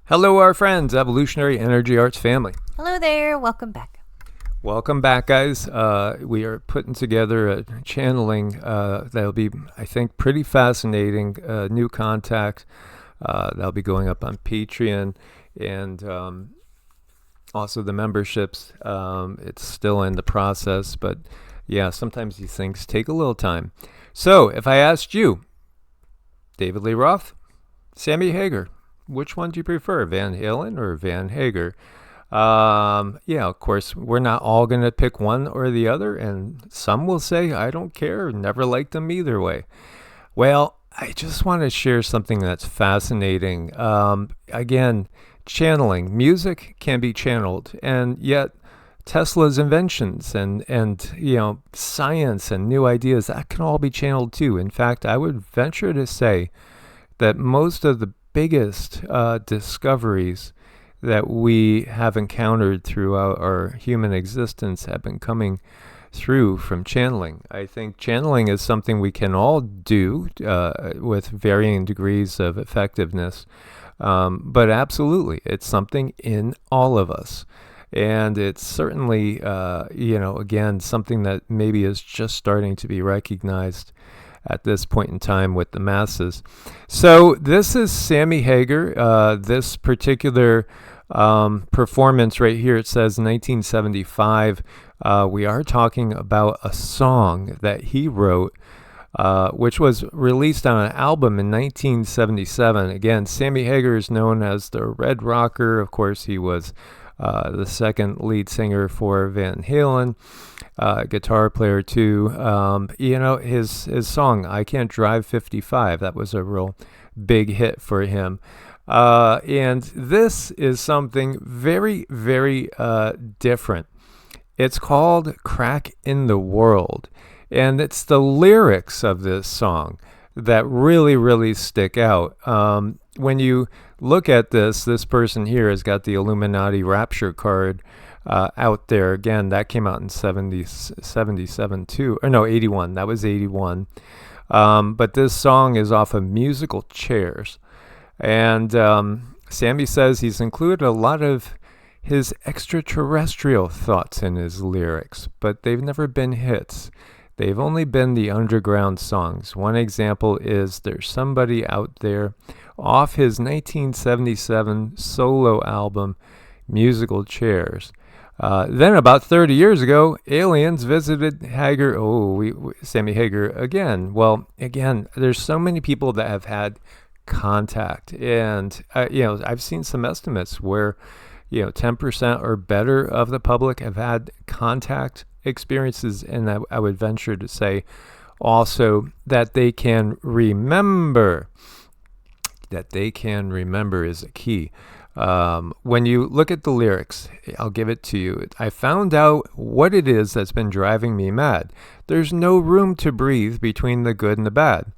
Hello, our friends, Evolutionary Energy Arts family. Hello there. Welcome back. Welcome back, guys. We are putting together a channeling that'll be, I think, pretty fascinating. New contact that'll be going up on Patreon and also the memberships. It's still in the process, but yeah, sometimes these things take a little time. So if I asked you, David Lee Roth, Sammy Hagar, which one do you prefer, Van Halen or Van Hagar? Yeah, of course, we're not all going to pick one or the other, and some will say, I don't care, never liked them either way. Well, I just want to share something that's fascinating. Again, channeling. Music can be channeled, and yet Tesla's inventions and science and new ideas, that can all be channeled too. In fact, I would venture to say that most of the biggest discoveries that we have encountered throughout our human existence have been coming through from channeling. I think channeling is something we can all do with varying degrees of effectiveness, but absolutely, it's something in all of us. And it's certainly, again, something that maybe is just starting to be recognized at this point in time with the masses. So this is Sammy Hagar. This particular performance right here, it says 1975. We are talking about a song that he wrote, which was released on an album in 1977. Again, Sammy Hagar is known as the Red Rocker. Of course, he was the second lead singer for Van Halen. Guitar player too. His song "I Can't Drive 55," that was a real big hit for him. And this is something very, very different. It's called "Crack in the World," and it's the lyrics of this song that really, really stick out. When you look at this person here has got the Illuminati Rapture card out there. Again, that came out in 77 too. Or no, 81. That was 81. But this song is off of Musical Chairs. And Sammy says he's included a lot of his extraterrestrial thoughts in his lyrics, but they've never been hits. They've only been the underground songs. One example is "There's Somebody Out There" off his 1977 solo album, Musical Chairs. Then about 30 years ago, aliens visited Hagar. Sammy Hagar again. Well, again, there's so many people that have had contact, and I've seen some estimates where 10% or better of the public have had contact experiences, and I would venture to say also that they can remember. That they can remember is a key. When you look at the lyrics, I'll give it to you. I found out what it is that's been driving me mad. There's no room to breathe between the good and the bad.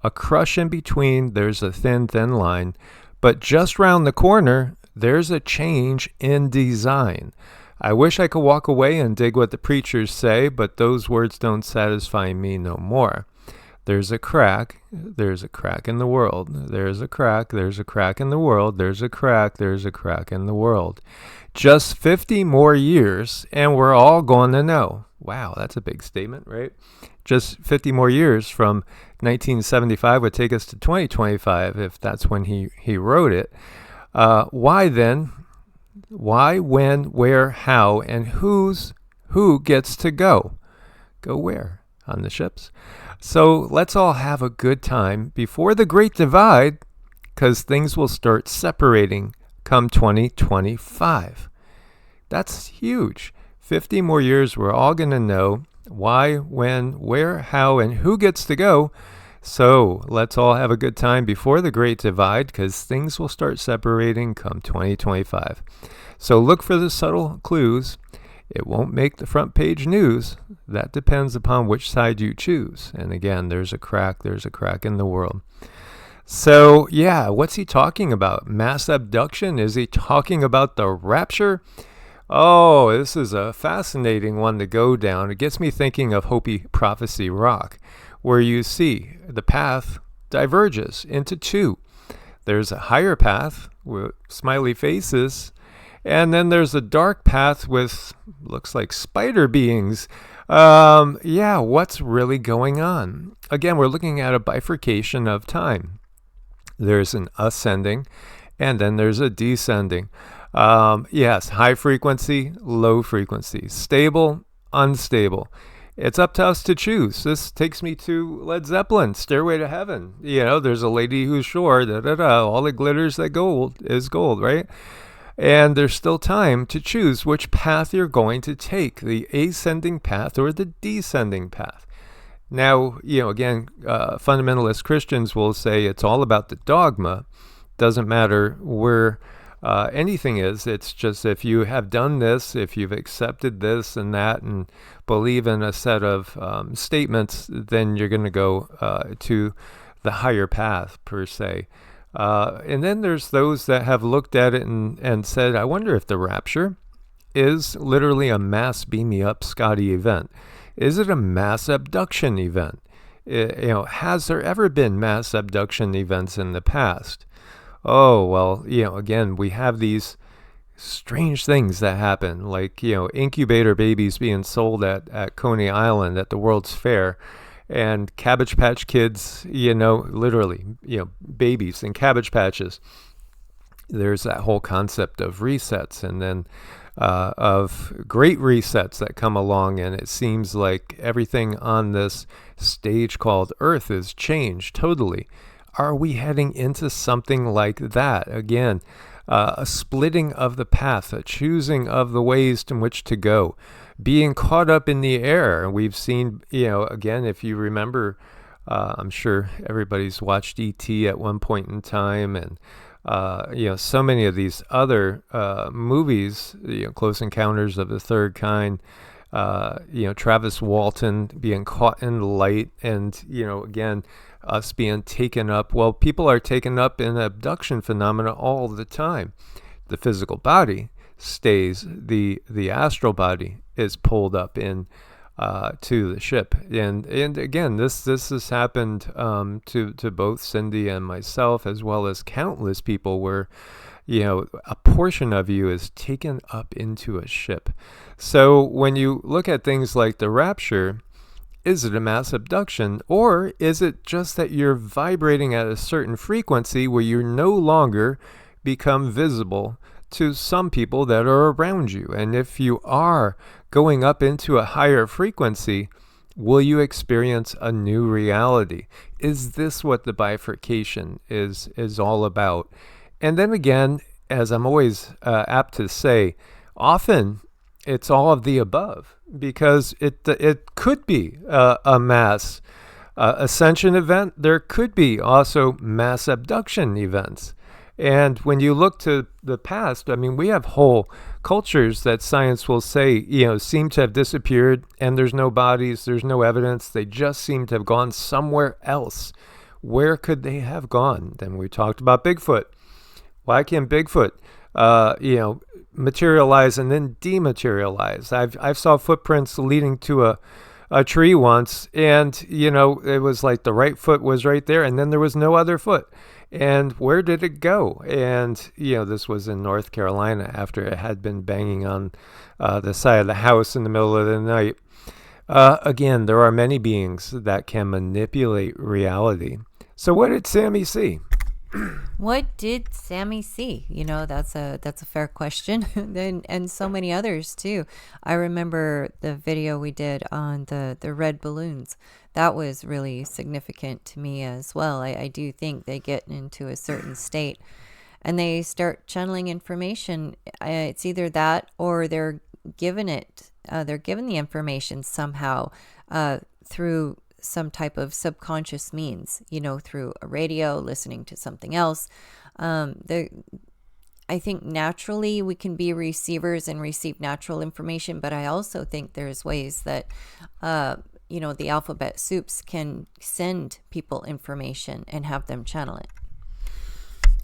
A crush in between, there's a thin, thin line. But just round the corner, there's a change in design. I wish I could walk away and dig what the preachers say, but those words don't satisfy me no more. There's a crack in the world. There's a crack in the world. There's a crack in the world. Just 50 more years, and we're all going to know. Wow, that's a big statement, right? Just 50 more years from 1975 would take us to 2025, if that's when he wrote it. Why then? Why, when, where, how, and who gets to go? Go where? On the ships. So let's all have a good time before the Great Divide, because things will start separating come 2025. That's huge. 50 more years, we're all going to know why, when, where, how, and who gets to go. So let's all have a good time before the Great Divide, because things will start separating come 2025. So look for the subtle clues. It won't make the front page news. That depends upon which side you choose. And again, there's a crack in the world. So yeah, what's he talking about? Mass abduction? Is he talking about the rapture? Oh, this is a fascinating one to go down. It gets me thinking of Hopey Prophecy rock, where you see the path diverges into two. There's a higher path with smiley faces. And then there's a dark path with, looks like spider beings. What's really going on? Again, we're looking at a bifurcation of time. There's an ascending, and then there's a descending. Yes, high frequency, low frequency, stable, unstable. It's up to us to choose. This takes me to Led Zeppelin, Stairway to Heaven. There's a lady who's sure, all that glitters that gold is gold, right? And there's still time to choose which path you're going to take, the ascending path or the descending path. Now, again, fundamentalist Christians will say it's all about the dogma. Doesn't matter where anything is. It's just if you have done this, if you've accepted this and that and believe in a set of statements, then you're going to go to the higher path, per se. And then there's those that have looked at it and said, I wonder if the rapture is literally a mass beam me up Scotty event. Is it a mass abduction event? Has there ever been mass abduction events in the past? Oh, well, again, we have these strange things that happen, like, incubator babies being sold at Coney Island at the World's Fair, and Cabbage Patch Kids, literally, babies in Cabbage Patches. There's that whole concept of resets, and then of great resets that come along, and it seems like everything on this stage called Earth is changed totally. Are we heading into something like that? Again, a splitting of the path, a choosing of the ways in which to go, being caught up in the air. We've seen, again, if you remember, I'm sure everybody's watched E.T. at one point in time, and so many of these other movies, Close Encounters of the Third Kind, Travis Walton being caught in the light, and, again, us being taken up. Well, people are taken up in abduction phenomena all the time. The physical body stays, the astral body is pulled up in to the ship. And again, this has happened to both Cindy and myself, as well as countless people, where a portion of you is taken up into a ship. So when you look at things like the rapture, is it a mass abduction, or is it just that you're vibrating at a certain frequency where you no longer become visible to some people that are around you? And if you are going up into a higher frequency, will you experience a new reality? Is this what the bifurcation is all about? And then again, as I'm always apt to say, often it's all of the above, because it could be a mass ascension event. There could be also mass abduction events. And when you look to the past, we have whole cultures that science will say, seem to have disappeared, and there's no bodies, there's no evidence. They just seem to have gone somewhere else. Where could they have gone? Then we talked about Bigfoot. Why can't Bigfoot, materialize and then dematerialize? I've saw footprints leading to a tree once, and it was like the right foot was right there, and then there was no other foot. And where did it go? And this was in North Carolina after it had been banging on the side of the house in the middle of the night. Again, there are many beings that can manipulate reality. So what did Sammy see? What did Sammy see? That's a fair question. and so many others too. I remember the video we did on the red balloons. That was really significant to me as well. I do think they get into a certain state and they start channeling information. It's either that or they're given the information somehow through some type of subconscious means, through a radio, listening to something else. I think naturally we can be receivers and receive natural information, but I also think there's ways that, the alphabet soups can send people information and have them channel it.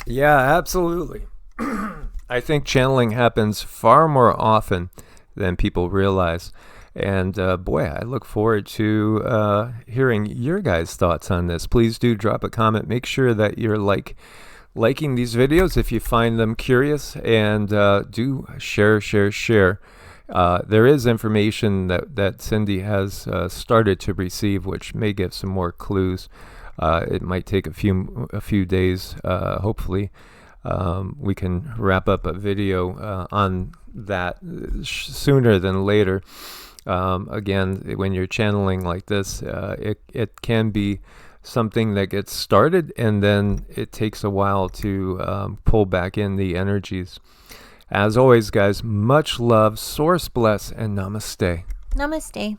Yeah, absolutely. I think channeling happens far more often than people realize. And boy, I look forward to hearing your guys' thoughts on this. Please do drop a comment. Make sure that you're liking these videos if you find them curious, and do share. There is information that Cindy has started to receive, which may give some more clues. It might take a few days. Hopefully, we can wrap up a video on that sooner than later. Again, when you're channeling like this, it can be something that gets started, and then it takes a while to pull back in the energies. As always, guys, much love, source bless, and namaste. Namaste.